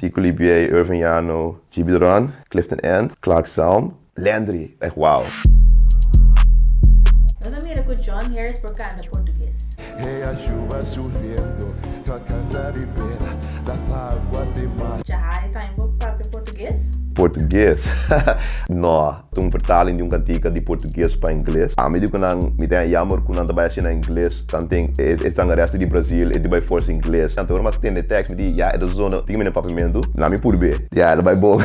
Tico Libier, Irving Jano, GB Duran, Clifton End, Clark Salm, Landry. Echt wauw. Nós vamos com John Harris por canta português. A chuva chovendo, a casa ribeira das águas de mar. Já está em papel português? Português? Não, estou vertaling de cantiga de português para inglês. Me digo que me tem jammer que não trabalha em inglês, tanto é o resto de Brasil e de vai força inglês. Então, mas tem de text me diz, é da zona, tem me papamento, não me por bem. Ele vai bom.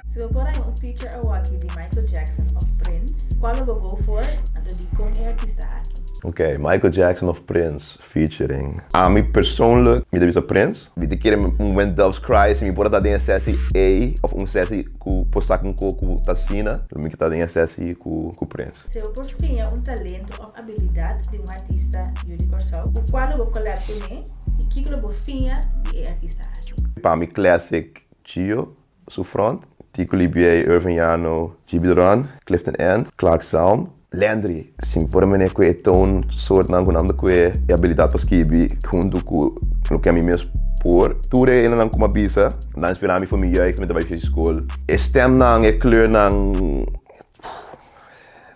Se eu pôr feature award de Michael Jackson of Prince, qual eu vou go for? Então, de como é artista aqui. Ok, Michael Jackson of Prince, featuring. Me persoonlijk, me devia Prince. We querem When Doves Cry, se me pode dar em sessie A, of sessie com postar com tacina, me que tá em sessie com Prince. Se eu por fim talento ou habilidade de artista Yuri Corsol, o qual eu vou colar com ele e que eu vou fim de artista aqui. Para mim, classic Gio, su front, Tico Libier, Irving Jano, GB Duran, Clifton End, Clark Salm, Landry. Sim, por mim é que é tão sorte não nada que é habilidade para escrever junto com o que a mim mesmo por. Tudo é não como bisa, não inspirar minha família que me trabalha na escola. Stem não é clear não.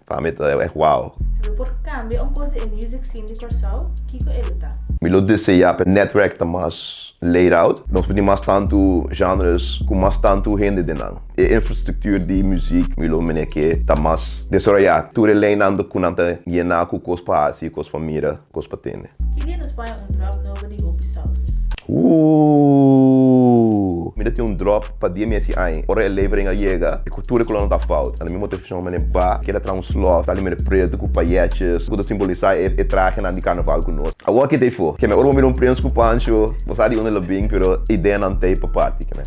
Para mim é uau. Se eu por cambio coisa em music scene de Corsol, que é ele tá? Me deseja para network tá mais laid out. Nós podemos mais tanto genres com mais tanto gente de não. A infraestrutura de música me que tá mais desarrollada. Tudo é leinando com nada llenar com coisas para assim, coisas para mira, coisas para ter. Que dia nos põe drop nobody hope sauce. Me tem drop para dia me assim, ora é levering a chega, e cultura que não tá falta. A minha motivação é ba, que era translove, tá ali me preto com pailletes, tudo simbolizar e traje na de carnaval conosco. Agora que te for, que me ora me prince com pancho, você sabe onde ele vem, pero ideia não tem para parte que me